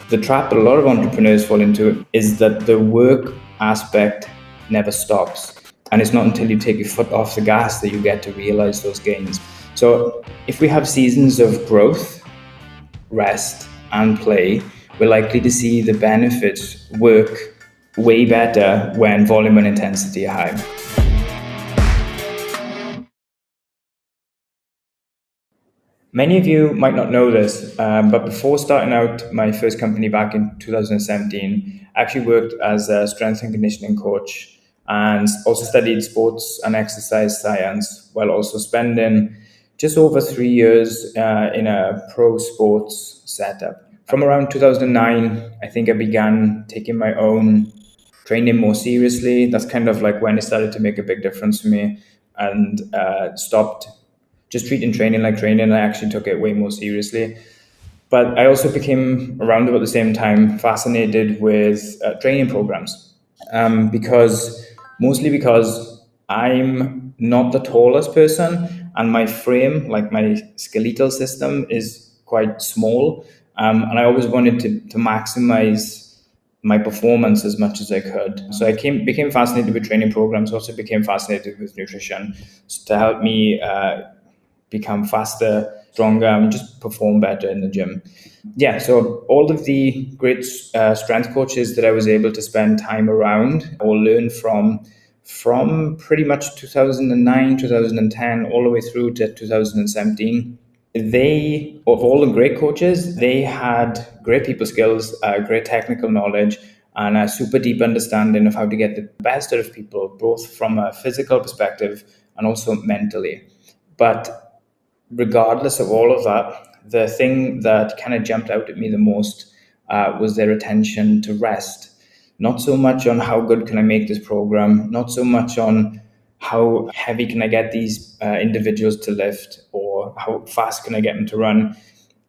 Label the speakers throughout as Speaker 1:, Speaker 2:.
Speaker 1: The trap that a lot of entrepreneurs fall into is that the work aspect never stops. And it's not until you take your foot off the gas that you get to realize those gains. So if we have seasons of growth, rest, and play, we're likely to see the benefits work way better when volume and intensity are high. Many of you might not know this, but before starting out my first company back in 2017, I actually worked as a strength and conditioning coach and also studied sports and exercise science while also spending just over 3 years in a pro sports setup. From around 2009, I think I began taking my own training more seriously. That's kind of like when it started to make a big difference for me, and stopped just treating training like training. I actually took it way more seriously. But I also became, around about the same time, fascinated with training programs, mostly because I'm not the tallest person, and my frame, like my skeletal system, is quite small, and I always wanted to maximize my performance as much as I could. So I became fascinated with training programs. Also became fascinated with nutrition to help me become faster, stronger, and just perform better in the gym. Yeah, so all of the great strength coaches that I was able to spend time around or learn from pretty much 2009, 2010, all the way through to 2017, they, of all the great coaches, they had great people skills, great technical knowledge, and a super deep understanding of how to get the best out of people, both from a physical perspective and also mentally. But regardless of all of that, the thing that kind of jumped out at me the most was their attention to rest. Not so much on how good can I make this program, not so much on how heavy can I get these individuals to lift, or how fast can I get them to run.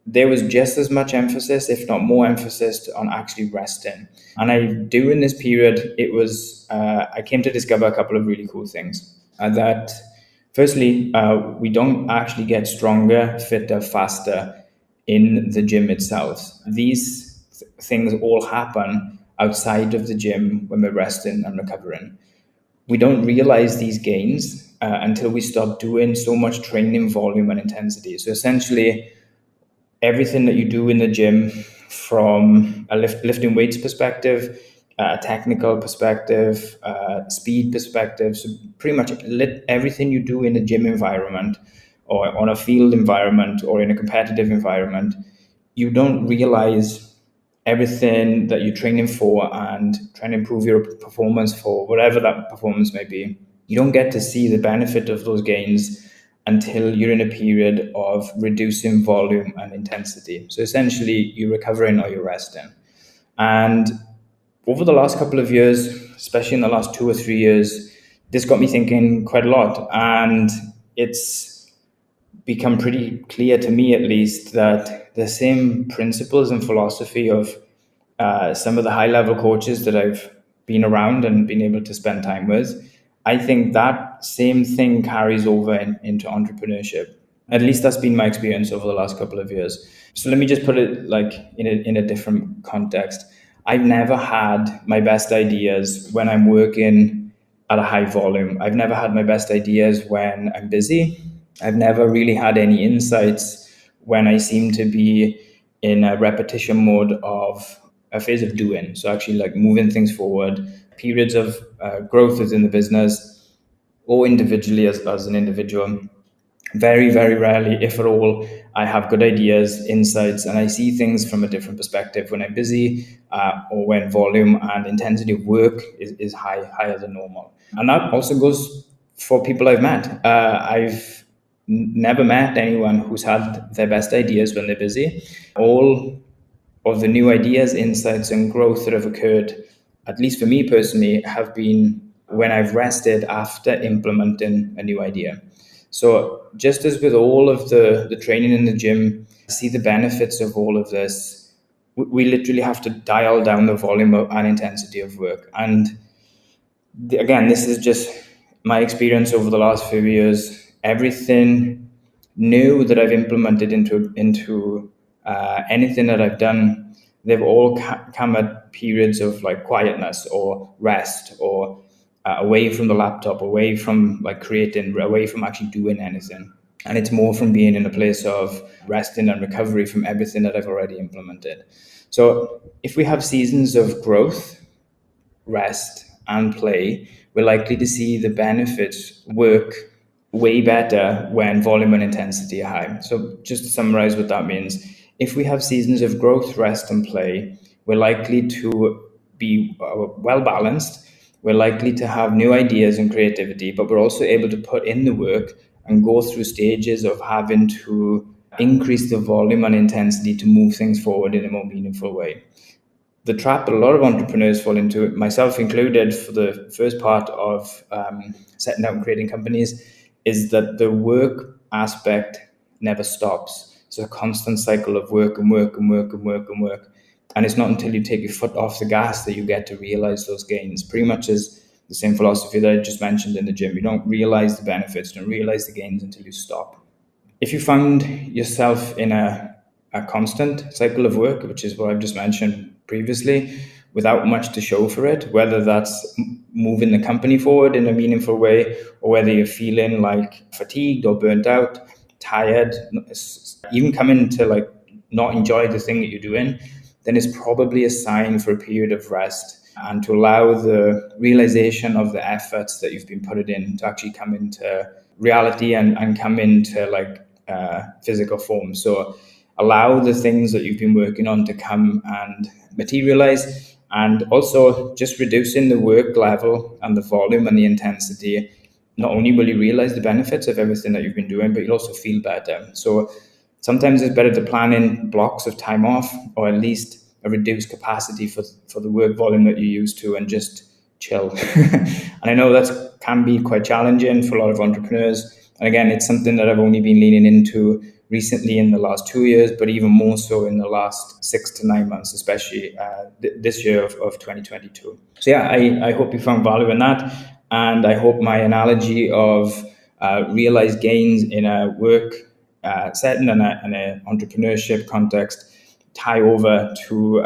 Speaker 1: There was just as much emphasis, if not more emphasis, on actually resting. And during this period, I came to discover a couple of really cool things. That firstly, we don't actually get stronger, fitter, faster in the gym itself. These things all happen outside of the gym when we're resting and recovering. We don't realize these gains until we stop doing so much training volume and intensity. So essentially, everything that you do in the gym, from a lifting weights perspective, a technical perspective, speed perspective, so pretty much everything you do in a gym environment or on a field environment or in a competitive environment, you don't realize everything that you're training for and trying to improve your performance for whatever that performance may be. You don't get to see the benefit of those gains until you're in a period of reducing volume and intensity. So essentially, you're recovering or you're resting. And over the last couple of years, especially in the last 2 or 3 years, this got me thinking quite a lot. And it's become pretty clear to me, at least, that the same principles and philosophy of some of the high-level coaches that I've been around and been able to spend time with, I think that same thing carries over into entrepreneurship. At least that's been my experience over the last couple of years. So let me just put it like in a different context. I've never had my best ideas when I'm working at a high volume. I've never had my best ideas when I'm busy. I've never really had any insights when I seem to be in a repetition mode of a phase of doing. So actually like moving things forward, periods of growth within the business or individually as an individual. Very, very rarely, if at all, I have good ideas, insights, and I see things from a different perspective when I'm busy or when volume and intensity of work is higher than normal. And that also goes for people I've met. I've never met anyone who's had their best ideas when they're busy. All of the new ideas, insights, and growth that have occurred, at least for me personally, have been when I've rested after implementing a new idea. So just as with all of the training in the gym, see the benefits of all of this, we literally have to dial down the volume and intensity of work. And again, this is just my experience over the last few years. Everything new that I've implemented into anything that I've done they've all come at periods of like quietness or rest or away from the laptop, away from like creating, away from actually doing anything. And it's more from being in a place of resting and recovery from everything that I've already implemented. So if we have seasons of growth, rest, and play, we're likely to see the benefits work way better when volume and intensity are high. So, just to summarize what that means, if we have seasons of growth, rest, and play, we're likely to be well balanced. We're likely to have new ideas and creativity, but we're also able to put in the work and go through stages of having to increase the volume and intensity to move things forward in a more meaningful way. The trap that a lot of entrepreneurs fall into, myself included, for the first part of setting out and creating companies, is that the work aspect never stops. It's a constant cycle of work and work and work and work and work. And it's not until you take your foot off the gas that you get to realize those gains. Pretty much is the same philosophy that I just mentioned in the gym. You don't realize the benefits, you don't realize the gains until you stop. If you found yourself in a constant cycle of work, which is what I've just mentioned previously, without much to show for it, whether that's moving the company forward in a meaningful way, or whether you're feeling like fatigued or burnt out, tired, even coming to like not enjoy the thing that you're doing, then it's probably a sign for a period of rest and to allow the realization of the efforts that you've been putting in to actually come into reality and come into like physical form. So allow the things that you've been working on to come and materialize, and also just reducing the work level and the volume and the intensity. Not only will you realize the benefits of everything that you've been doing, but you'll also feel better. So sometimes it's better to plan in blocks of time off, or at least a reduced capacity for the work volume that you used to, and just chill. And I know that can be quite challenging for a lot of entrepreneurs. And again, it's something that I've only been leaning into recently in the last 2 years, but even more so in the last 6 to 9 months, especially this year of 2022. So yeah, I hope you found value in that. And I hope my analogy of realized gains in a work setting and an entrepreneurship context tie over to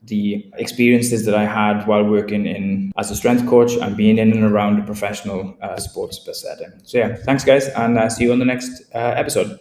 Speaker 1: the experiences that I had while working in as a strength coach and being in and around a professional sports setting. So yeah, thanks guys, and see you on the next episode.